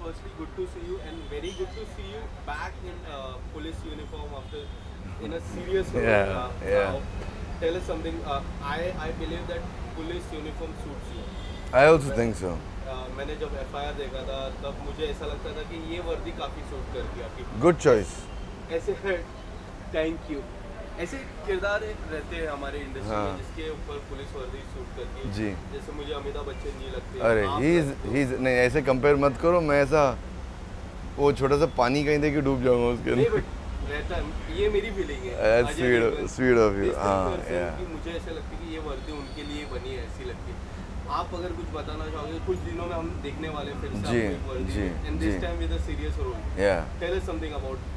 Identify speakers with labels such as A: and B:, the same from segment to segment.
A: firstly, good to see you, and very good to see you back in police uniform after in a serious role.
B: Yeah, yeah.
A: Tell us something. I believe that police uniform suits you.
B: I also
A: मैं-
B: think so.
A: मैंने जब FIR देखा था तब मुझे ऐसा लगता था कि ये वर्दी काफ़ी सूट करती है आपकी।
B: Good choice.
A: ऐसे थैंक यू। ऐसे किरदार रहते हैं हमारे इंडस्ट्री
B: हाँ।
A: में जिसके ऊपर पुलिस वर्दी सूट करती है।
B: जी।
A: जैसे मुझे अमिताभ बच्चन जी लगते हैं।
B: अरे
A: आप
B: ही
A: लगते हो।
B: इज नहीं, ऐसे कंपेयर मत करो। मैं ऐसा वो छोटा सा पानी कहीं दे के डूब जाऊंगा उसके
A: नहीं
B: अंदर।
A: बट रहता है, ये मेरी फीलिंग है।
B: That's
A: Ajay
B: sweet,
A: Devgan,
B: sweet of you.
A: this
B: हाँ,
A: person
B: yeah.
A: कि मुझे ऐसा लगता है कि ये वर्दी उनके लिए बनी है, ऐसी लगती है। आप अगर कुछ बताना चाहोगे, कुछ दिनों में हम देखने वाले हैं फिर से
B: जी,
A: आपको एक वर्दी,
B: जी,
A: and this
B: ji.
A: time with a serious role.
B: Yeah.
A: Tell us something about it.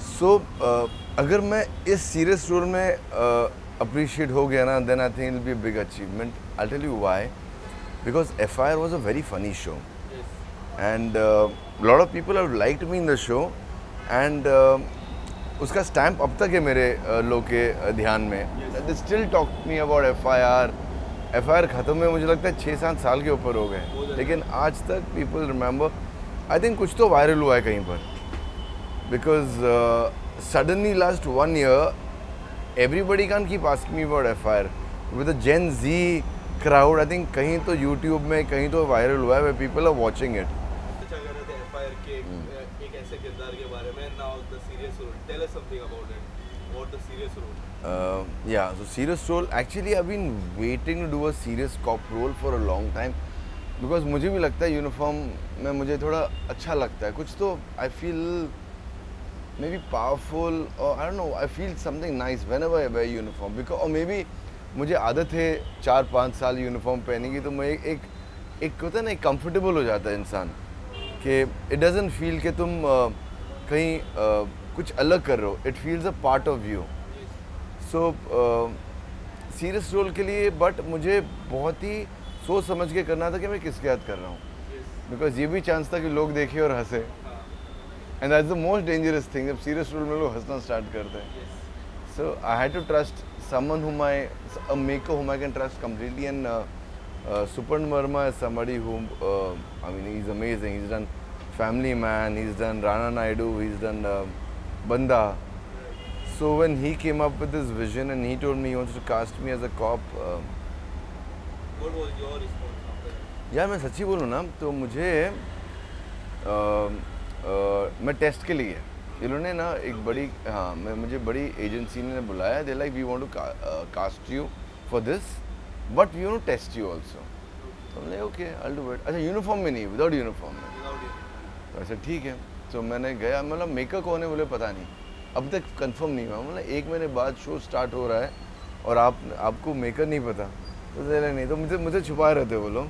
B: So अगर मैं इस सीरियस रोल में अप्रिशिएट हो गया ना, then I think it'll be a big achievement. I'll tell you why. Because FIR was a very funny show,
A: Yes.
B: and a lot of people have liked me in the show, and उसका stamp अब तक है मेरे लोग के ध्यान में। They still talk to me about FIR. FIR ख़त्म में मुझे लगता है 6-7 साल के ऊपर हो गए, लेकिन आज तक people remember. I think कुछ तो वायरल हुआ है कहीं पर, because suddenly last 1 year everybody can't keep asking me about FIR. With the Gen Z crowd, I think कहीं तो YouTube में कहीं तो वायरल हुआ है, where people are watching it.
A: अच्छा कर रहे थे FIR के एक ऐसे किरदार के बारे में। Now the serious role. Tell us something about it. About the serious role.
B: Yeah, so serious role. Actually, I've been waiting to do a serious cop role for a long time, because मुझे भी लगता है uniform में मुझे थोड़ा अच्छा लगता है। कुछ तो I feel maybe powerful, or I don't know, I feel something nice whenever I wear uniform, because or maybe मुझे आदत है 4-5 साल यूनिफॉर्म पहने की, तो मैं एक होता है ना, एक कंफर्टेबल हो जाता है इंसान कि इट डजंट फील कि तुम कहीं कुछ अलग कर रहे हो। It feels a part of you. So serious role के लिए बट मुझे बहुत ही सोच समझ के करना था कि मैं किसके याद कर रहा हूँ, बिकॉज ये भी चांस था कि लोग देखें और हंसे, and that's the most dangerous thing. जब सीरियस रोल में लोग हंसना स्टार्ट करते हैं, so I had to trust someone a maker whom I can trust completely, and Supan Verma is somebody whom I mean, he's amazing. He's done Family Man, he's done Rana Naidu, he's done Banda. So when he came up with this vision and he told me he wants to cast me as a cop,
A: What was your response after that?
B: यार मैं सच्ची बोलूँ ना तो मुझे मैं test के लिए इन्होंने ना एक बड़ी मुझे बड़ी एजेंसी ने बुलाया। They like we want to cast you for this but we want to test you also. तो मैंने okay I will do it. अच्छा यूनिफॉर्म में नहीं, विदाउट यूनिफॉर्म में।
A: Without it.
B: तो ऐसा ठीक है। तो मैंने गया, मतलब मेकर कौन है बोले पता नहीं, अब तक कंफर्म नहीं हुआ। मतलब 1 महीने बाद शो स्टार्ट हो रहा है और आपको मेकर नहीं पता, तो नहीं, तो मुझे छुपाए रहते वो लोग।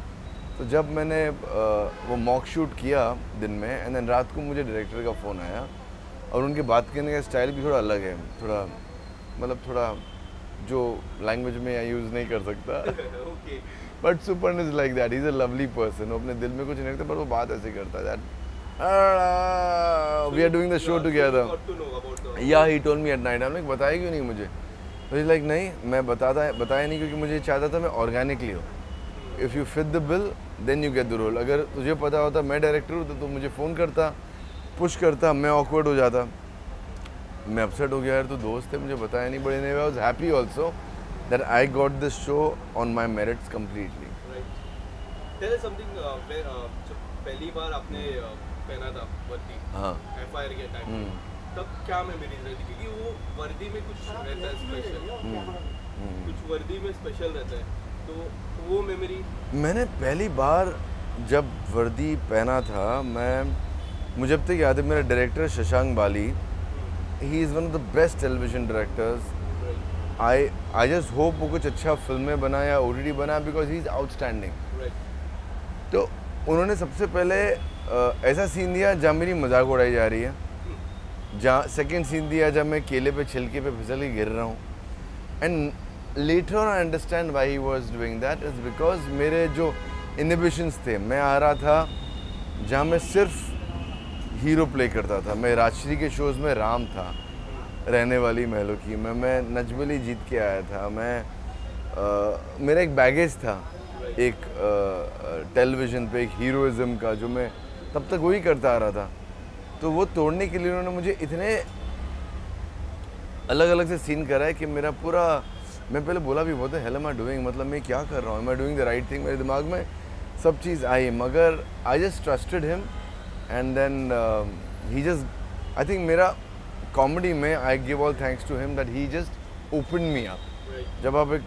B: तो जब मैंने वो मॉक शूट किया दिन में, एंड देन रात को मुझे डायरेक्टर का फ़ोन आया, और उनके बात करने का स्टाइल भी थोड़ा अलग है, थोड़ा मतलब थोड़ा जो लैंग्वेज में या यूज़ नहीं कर सकता।
A: Okay.
B: But Suparn is like that, he is a lovely person. वो अपने दिल में कुछ नहीं रखता, पर वो बात ऐसे करता है that we are doing the show together.
A: Got to know about the.
B: Yeah he told me at night. हम लोग बताया क्यों नहीं मुझे? तो इज़ लाइक नहीं, मैं बताया नहीं क्योंकि मुझे चाहता था मैं ऑर्गेनिकली हो। If you fit the bill then you get the role. अगर तुझे पता होता मैं डायरेक्टर हूँ तो तू मुझे फ़ोन करता, पुश करता, मैं ऑकवर्ड हो जाता। मैं अपसेट हो गया यार, तो दोस्त थे, मुझे बताया नहीं। But I was happy also that I got this show on my merits completely.
A: Right. Tell us something. जब पहली बार आपने पहना था वर्दी
B: हाँ।
A: FIR के टाइम, तब क्या मेमोरीज रहती? क्योंकि वो वर्दी में कुछ रहता है स्पेशल, कुछ वर्दी में स्पेशल रहता है, तो वो मेमोरी।
B: मैंने पहली बार जब वर्दी पहना था, मुझे अब तक याद है, मेरा director Shashank Bali, he is one of the best television directors. I just hope वो कुछ अच्छा फिल्में बना या OTT बना, बिकॉज ही इज़ आउटस्टैंडिंग। तो उन्होंने सबसे पहले ऐसा सीन दिया जहाँ मेरी मजाक उड़ाई जा रही है, जहाँ सेकंड सीन दिया जब मैं केले पे छिलके पे फिसल के गिर रहा हूँ, and later on I understand why he was doing that is because मेरे जो इनहिबिशंस थे, मैं आ रहा था जहाँ मैं सिर्फ हीरो प्ले करता था। मैं राजश्री के शोज़ में राम था, रहने वाली महलों की में मैं नजबली जीत के आया था। मेरा एक बैगेज था एक टेलीविज़न पे, एक हीरोइज़म का, जो मैं तब तक वही करता आ रहा था। तो वो तोड़ने के लिए उन्होंने मुझे इतने अलग अलग से सीन कराए कि मेरा पूरा, मैं पहले बोला भी बहुत है हेल एम आई डूइंग, मतलब मैं क्या कर रहा हूँ, am I doing the right thing, मेरे दिमाग में सब चीज़ आई, मगर I just trusted him and then he just, I think मेरा कॉमेडी में I give all thanks to him that he just open me up. जब आप एक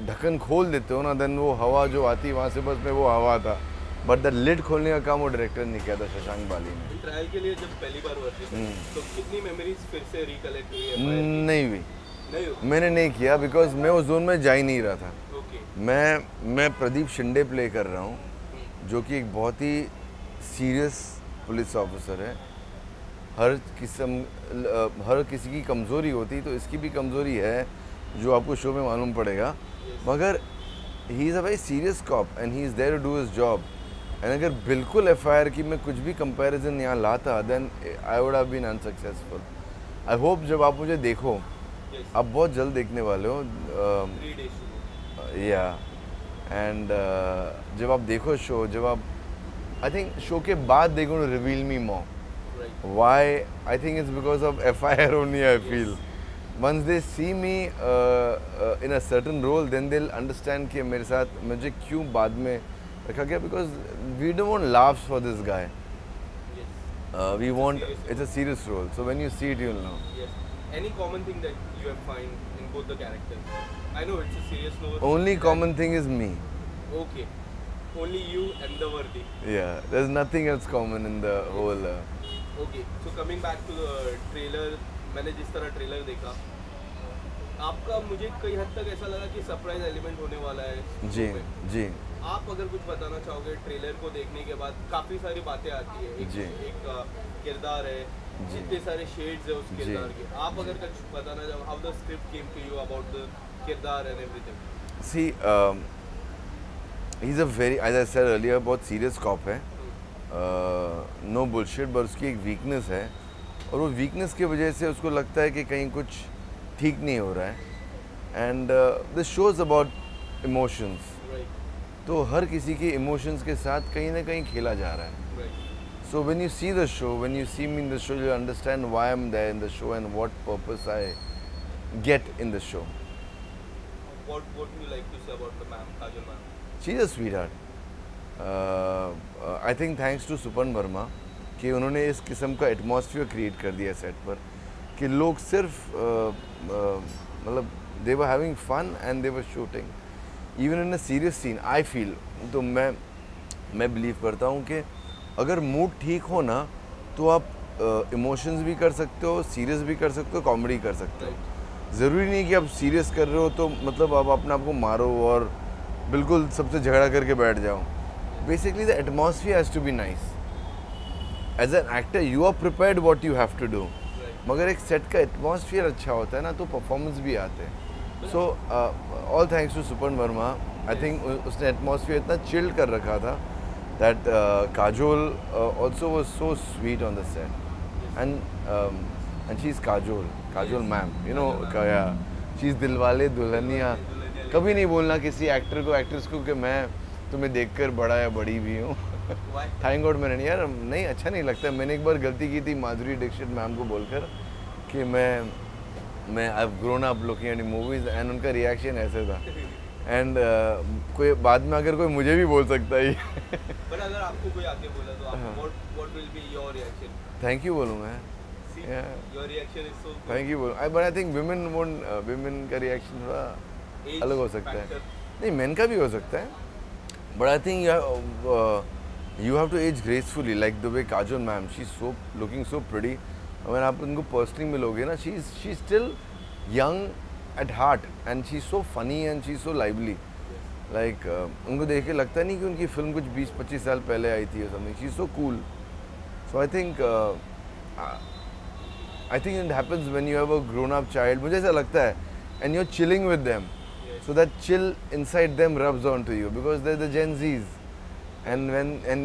B: ढक्कन खोल देते हो ना, देन वो हवा जो आती है वहाँ से बस में वो हवा था, बट द लिड खोलने का काम वो डायरेक्टर ने किया था, शशांक बाली ने।
A: ट्रायल के लिए जब पहली बार वर्दी तो कितनी मेमोरीज फिर से रिकलेक्ट हुई है?
B: नहीं हुई,
A: नहीं
B: मैंने नहीं किया, बिकॉज मैं उस जोन में जा ही नहीं रहा था।
A: ओके।
B: मैं प्रदीप शिंदे प्ले कर रहा हूँ, जो कि एक बहुत ही सीरियस पुलिस ऑफिसर है। हर किसी की कमज़ोरी होती, तो इसकी भी कमज़ोरी है जो आपको शो में मालूम पड़ेगा, मगर he is a very serious cop and he is there to do his job. And अगर बिल्कुल एफआईआर की मैं कुछ भी कंपैरिजन यहाँ लाता, then I would have been unsuccessful. I hope जब आप मुझे देखो, आप बहुत जल्द देखने वाले हो, या एंड जब आप देखो शो, जब आप, आई थिंक शो के बाद they gonna reveal me more why. I think it's because of FIR only, I feel once they see me in a certain role, then they'll understand कि मेरे साथ मुझे क्यों बाद में रखा गया, because we don't want laughs for this guy. We want, it's a serious role, so when you see it you'll know.
A: Yes. Any common thing that you have find in both the characters? I know it's a serious role.
B: Only common thing is me.
A: Okay. Only you and the Vardi.
B: Yeah, there's nothing else common in the whole.
A: Okay, so coming back to the trailer, मैंने जिस तरह trailer देखा, आपका मुझे कई हद तक ऐसा लगा कि सरप्राइज एलिमेंट होने वाला है
B: जी जी।
A: आप अगर कुछ बताना चाहोगे ट्रेलर को देखने के बाद? काफ़ी सारी बातें आती है, एक किरदार है, जितने सारे शेड्स है उस किरदार के, आप अगर कुछ बताना चाहो, how the script came to you about the किरदार and everything?
B: See he is a very, as I said earlier, बहुत सीरियस कॉप है, नो बुलशिट, बट उसकी एक वीकनेस है, और वो वीकनेस की वजह से उसको लगता है कि कहीं कुछ ठीक नहीं हो रहा है। And this shows about emotions, तो हर किसी के इमोशंस के साथ कहीं ना कहीं खेला जा रहा है। So when you see the show, when you see me in the show, you understand why I am there in the show and what purpose I get in the show.
A: What would you like to say about the ma'am, Kajol ma'am?
B: She is a sweetheart. I think thanks to Suparn Varma कि उन्होंने इस किस्म का atmosphere create कर दिया set पर, कि लोग सिर्फ मतलब they were having fun and they were shooting even in a serious scene. I feel, तो मैं बिलीव करता हूँ कि अगर मूड ठीक हो ना, तो आप इमोशंस भी कर सकते हो, सीरियस भी कर सकते हो, कॉमेडी कर सकते हो। ज़रूरी नहीं कि आप सीरियस कर रहे हो तो मतलब आप अपने आप को मारो और बिल्कुल सबसे झगड़ा करके बैठ जाओ। Basically the atmosphere has to be nice. As an actor you are prepared what you have to do, मगर एक सेट का एटमॉस्फेयर अच्छा होता है ना, तो परफॉर्मेंस भी आते हैं। So all thanks to Suparn Varma. I think उसने एटमॉस्फेयर इतना चिल्ड कर रखा था that Kajol also was so sweet on the set, and she is Kajol ma'am, you know, she is Dilwale Dulhania. कभी नहीं बोलना किसी एक्टर को, एक्ट्रेस को कि मैं तुम्हें देखकर बड़ा या बड़ी भी हूँ। थैंक गॉड मैंने, यार नहीं, अच्छा नहीं लगता। मैंने एक बार गलती की थी माधुरी दीक्षित मैम को बोलकर कि मैं I have grown up looking at movies, and उनका रिएक्शन ऐसे था। एंड कोई बाद में अगर कोई मुझे भी बोल सकता है
A: पर अगर आपको कोई आके बोला तो आप what will be your reaction?
B: Thank you बोलूँगा।
A: Your reaction is so
B: thank you बोल। बट आई थिंक विमेन का रिएक्शन थोड़ा अलग हो सकता है। नहीं, मेन का भी हो सकता है, but I think you have to age gracefully, like the way Kajol ma'am, she's so looking so pretty. When आप उनको personally मिलोगे ना, she's still young at heart and she's so funny and she's so lively. Like उनको देख के लगता नहीं कि उनकी फिल्म कुछ 20-25 साल पहले आई थी or something. She's so cool. So I think it happens when you have a grown-up child. मुझे ऐसा लगता है, and you're chilling with them, so that chill inside them rubs onto you because they're the Gen Zs. And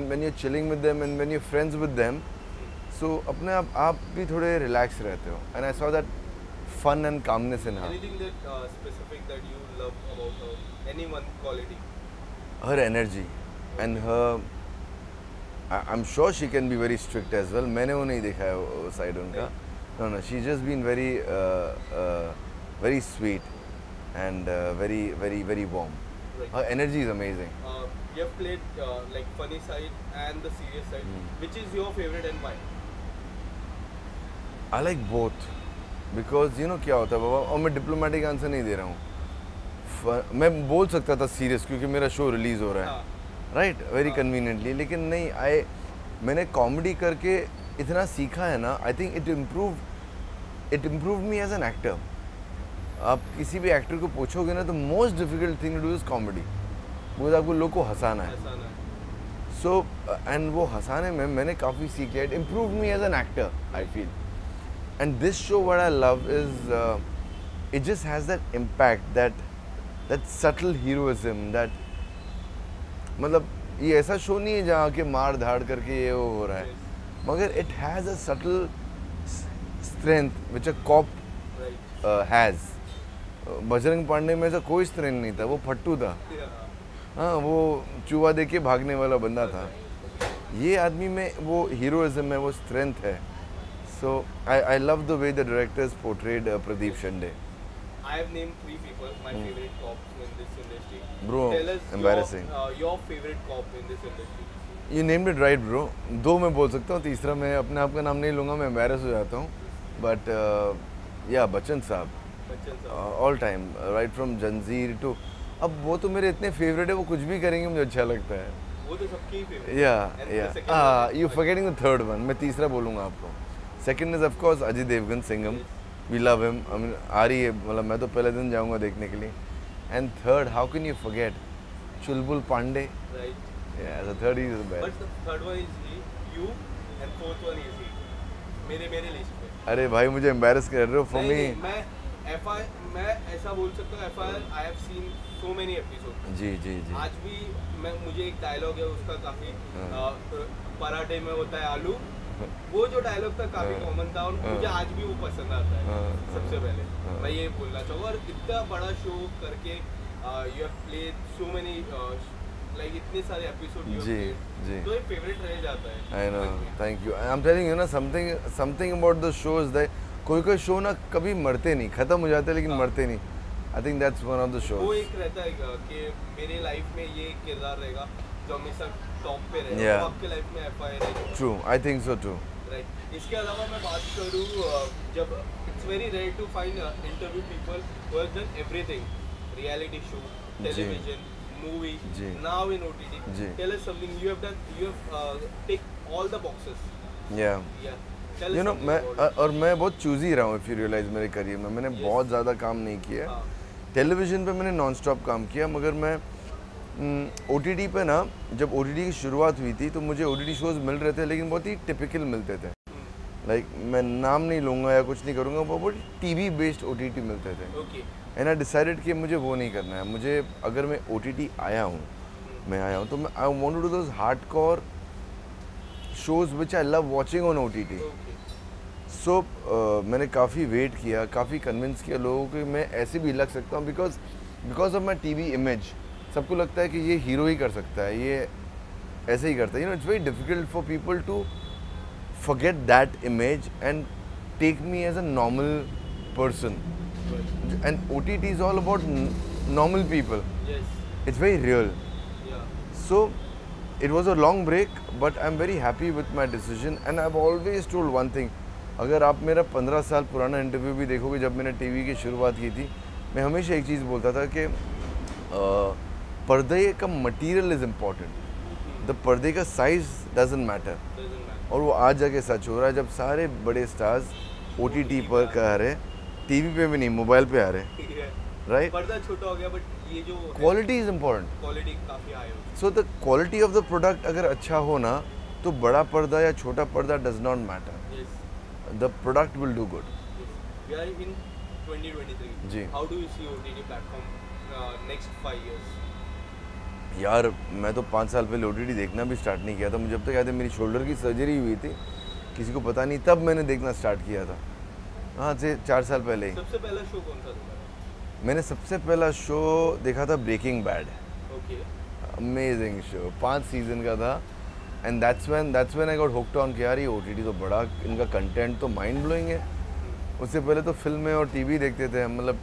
B: when you're chilling with them and when you're friends with them, so अपने आप भी थोड़े relaxed रहते हो. And I saw that fun and calmness in her.
A: Anything that specific that you love about her? Any one quality?
B: Her energy and her I'm sure she can be very strict as well. मैंने वो नहीं देखा है वो side उनका. No, no, she's just been very sweet and very warm.
A: Right.
B: Her energy is amazing.
A: You have played like funny side and the serious side. Which is your favorite and why?
B: I like both because you know क्या होता है बाबा, और मैं diplomatic answer नहीं दे रहा हूँ. मैं बोल सकता था सीरियस क्योंकि मेरा शो रिलीज हो रहा है, राइट, वेरी कन्वीनियंटली, लेकिन नहीं, मैंने कॉमेडी करके इतना सीखा है ना. I think it improve me as an actor. आप किसी भी एक्टर को पूछोगे ना तो most difficult thing to do is comedy, because आपको लोग को हंसाना है. सो एंड वो हंसाने में मैंने काफ़ी सीख लिया. It improve me as an actor I feel. And this show what I love is it just has that impact, that subtle heroism, that मतलब ये ऐसा शो नहीं है जहाँ के मार धाड़ करके ये वो हो रहा है, मगर it has a subtle strength which a cop has. Bajrang Pandey में ऐसा कोई स्ट्रेंथ नहीं था, वो फट्टू था. हाँ, वो चूहा दे के भागने वाला बंदा था. ये आदमी में वो हीरोइज्म है, वो स्ट्रेंथ है. So I love the way the directors portrayed Pradeep Shinde.
A: I have named 3 people, my favorite cops in this industry.
B: Bro,
A: tell us
B: embarrassing.
A: Your favorite cop in this industry.
B: You named it right, bro. 2 मैं बोल सकता हूँ, तीसरा मैं अपने आप का नाम नहीं लूँगा, मैं एम्बैरस हो जाता हूँ. बट या बच्चन साहब, ऑल टाइम, राइट फ्रॉम जंजीर टू, अब वो तो मेरे इतने फेवरेट है, वो कुछ भी करेंगे मुझे अच्छा लगता है.
A: वो तो सबके ही फेवरेट.
B: या you forgetting the third one. मैं तीसरा बोलूँगा आपको. Second is of course Ajay Devgn, Singham. We love him. I mean आ रही है, मतलब मैं तो पहले दिन जाऊँगा देखने के लिए. And third, how can you forget Chulbul Pandey.
A: Right.
B: Yeah, the third is the best.
A: But the third one is he, you, and fourth one is he. मेरे लिस्ट पे.
B: अरे भाई मुझे embarrass कर रहे हो. For me,
A: मैं ऐसा बोल सकता हूँ, FIR I have seen so many episodes.
B: जी.
A: आज भी मुझे एक डायलॉग है उसका काफी, पराठे में होता है आलू, वो जो डायलॉग था काफी कॉमन था और मुझे आज भी वो पसंद आता है. सबसे पहले मैं ये बोलना चाहूँगा. और इतना बड़ा शो करके you have played so many, like इतने सारे एपिसोड यू हैव प्लेड, तो एक फेवरेट रह जाता है.
B: I know, thank you. I'm telling you ना, something about the shows that कोई शो ना कभी मरते नहीं, खत्म हो जाते लेकिन मरते नहीं. I think that's one of the shows.
A: वो एक रहता है कि मेरे लाइफ में ये किरदार रहेगा जो हमेशा टॉप पे रहेगा.
B: Yeah.
A: तो आपके लाइफ में FIR रहेगा.
B: True, I think so too.
A: Right. इसके अलावा मैं बात करूँ, जब it's very rare to find interview people who have done everything, reality show, television, movie, now in OTT. Tell us something you have done, you have tick all the boxes.
B: Yeah. You know, मैं बहुत choosy रहा हूँ. If you realise मेरे career में मैंने बहुत ज़्यादा काम नहीं किया. टेलीविज़न पे मैंने नॉन स्टॉप काम किया, मगर मैं OTT पे ना, जब OTT की शुरुआत हुई थी तो मुझे OTT शोज़ मिल रहे थे, लेकिन बहुत ही टिपिकल मिलते थे. लाइक मैं नाम नहीं लूँगा या कुछ नहीं करूँगा, वो बहुत TV बेस्ड OTT मिलते थे. एंड आई डिसाइडेड कि मुझे वो नहीं करना है. मुझे अगर मैं OTT आया हूँ तो मैं I want to do those hardcore shows which I love watching on OTT. सो मैंने काफ़ी वेट किया, काफ़ी कन्विंस किया लोगों को मैं ऐसे भी लग सकता हूँ, because of my TV image. सबको लगता है कि ये हीरो ही कर सकता है, ये ऐसे ही करता है. You know, it's very difficult for people to forget that image and take me as a normal person. And OTT is all about normal people.
A: Yes.
B: It's very real.
A: Yeah.
B: So it was a long break, but I'm very happy with my decision. And I've always told one thing. अगर आप मेरा 15 साल पुराना interview भी देखोगे, जब मैंने TV की शुरुआत की थी, मैं हमेशा एक चीज़ बोलता था कि पर्दे का मटेरियल इज़ इम्पॉर्टेंट, द पर्दे का साइज डजंट मैटर. और वो आज जाके सच हो रहा है जब सारे बड़े स्टार्स OTT पर कह रहे, TV पे भी नहीं, मोबाइल पे आ रहे, राइट.
A: पर्दा छोटा हो गया, बट ये जो
B: क्वालिटी इज़ इम्पॉर्टेंट.
A: क्वालिटी काफ़ी हाई हो.
B: So the quality of the product अगर अच्छा हो ना, तो बड़ा पर्दा या छोटा पर्दा does not matter. The product will do good.
A: We are in 2023.
B: जी.
A: How do you see OTT platform next 5 years?
B: यार मैं तो 5 साल पहले OTT देखना भी स्टार्ट नहीं किया था. मुझे अब तक याद है मेरी शोल्डर की सर्जरी हुई थी, किसी को पता नहीं, तब मैंने देखना स्टार्ट किया था. हाँ, से 4 साल पहले ही.
A: सबसे पहला शो कौन सा था?
B: मैंने सबसे पहला शो देखा था Breaking Bad.
A: Okay.
B: Amazing show, 5 season का था. And that's when I got hooked on कि यार ये OTT तो बड़ा, इनका कंटेंट तो माइंड ब्लोइंग है। उससे पहले तो फिल्में और टीवी देखते थे हम, मतलब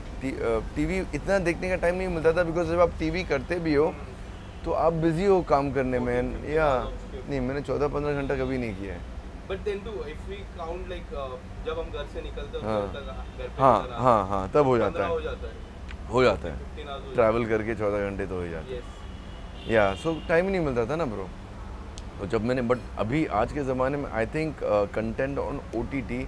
B: टीवी इतना देखने का टाइम नहीं मिलता था, बिकॉज जब आप टीवी करते भी हो तो आप बिजी हो काम करने में, या नहीं, मैंने 14-15 घंटा कभी नहीं किया है।
A: But then too if we count like जब हम घर से निकलते हैं
B: हाँ।
A: तो घर पे
B: हाँ
A: नजर आता
B: हाँ हाँ, तब हो जाता
A: 15 हो
B: है,
A: जाता है,
B: हो जाता है
A: 15 hours हो
B: ट्रैवल करके 14 घंटे तो हो जाते हैं।
A: यस
B: या सो टाइम ही नहीं मिलता था ना ब्रो। तो जब मैंने, बट अभी आज के ज़माने में I think content on OTT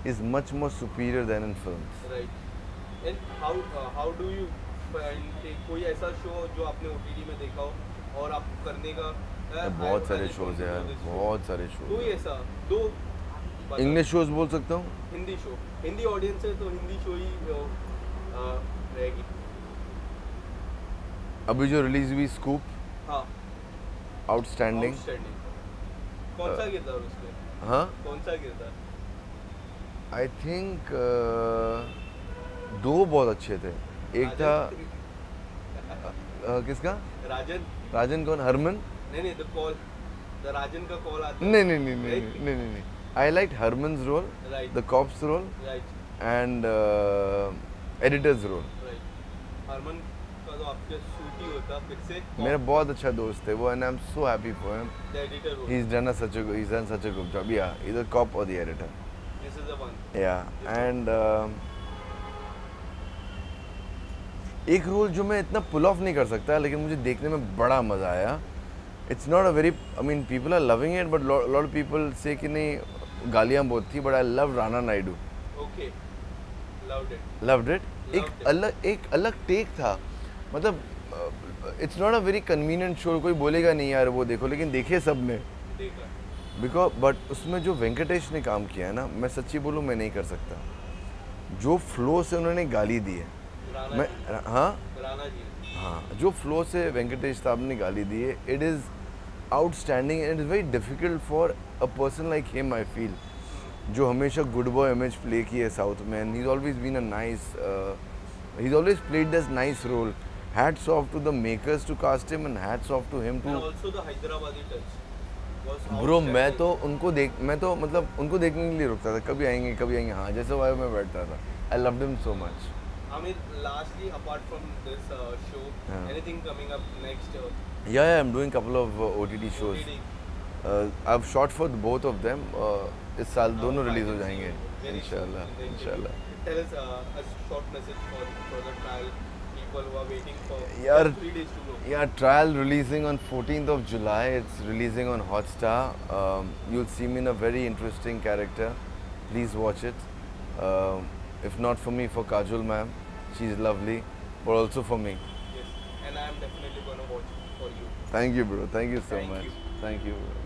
B: is much more superior than in films.
A: Right. And how do you find कोई ऐसा शो जो आपने OTT में देखा हो और आपको करने का
B: बहुत सारे शोज़ है यार, बहुत सारे शोज़।
A: कोई ऐसा दो
B: इंग्लिश शोज़ बोल सकता हूँ।
A: हिंदी शो, हिंदी ऑडियंस है तो हिंदी शो ही रहेगी।
B: अभी जो रिलीज हुई स्कूप,
A: हाँ
B: आउटस्टैंडिंग।
A: आउटस्टैंडिंग। कौन सा किरदार उसमें,
B: हाँ,
A: कौन सा किरदार?
B: आई थिंक दो बहुत अच्छे थे। एक था किसका,
A: राजन।
B: राजन कौन, हरमन?
A: नहीं द कॉल, द राजन का कॉल आता है।
B: नहीं, I like Harman's role,
A: Right.
B: The cops role
A: right
B: and editors role.
A: Right. Harman का तो आपके शूट ही होता फिर से।
B: मेरा बहुत अच्छा दोस्त है वो, and I am so happy for him.
A: The editor role.
B: He's done such a good job. Yeah, either cop or the editor.
A: This is the one.
B: Yeah, and एक रोल जो मैं इतना पुल ऑफ नहीं कर सकता, लेकिन मुझे देखने में बड़ा मज़ा आया। It's not a very, I mean people are loving it, but lot people से कि नहीं गालियाँ बहुत थी, but I love Rana Naidu.
A: Okay, loved it.
B: Loved it.
A: Loved
B: एक अलग टेक था, मतलब it's not a very convenient show, कोई बोलेगा नहीं यार वो देखो, लेकिन देखे सब ने।
A: देखा।
B: बिकॉज बट उसमें जो वेंकटेश ने काम किया है ना, मैं सच्ची बोलूँ मैं नहीं कर सकता। जो फ्लो से उन्होंने गाली दी है,
A: राणा
B: मैं
A: जी।
B: हाँ
A: राणा जी।
B: हाँ, जो फ्लो से वेंकटेश साहब ने गाली दी है, it is outstanding and it is very difficult for a person like him, I feel, जो हमेशा गुड बॉय इमेज प्ले की है साउथ में, and he is always been a nice, he is always played this nice role. Hats off to the makers to cast him, and hats off to him
A: And
B: too.
A: also the Hyderabadi touch was
B: bro मैं
A: outstanding.
B: तो मतलब उनको देखने के लिए रुकता था, कभी आएंगे, हाँ, जैसे वायु में बैठता था। I loved him so much.
A: I mean, lastly, apart from this show,
B: Yeah.
A: anything coming up next?
B: Yeah, I'm doing couple of OTT shows.
A: OTT?
B: I've shot for both of them. इस साल दोनों
A: I
B: release हो
A: can see
B: जाएंगे
A: very soon
B: इंशाल्लाह,
A: in the interview.
B: इंशाल्लाह।
A: Tell us a short message for the trial people who are waiting for
B: यार,
A: 3 days to go.
B: Yeah, trial releasing on 14th of July. It's releasing on Hotstar. You'll see me in a very interesting character. Please watch it. If not for me, for Kajol ma'am. She's lovely, but also for me.
A: Yes, and I am definitely gonna watch for you.
B: Thank you, bro. Thank you so
A: Thank
B: much.
A: you.
B: Thank you. Bro.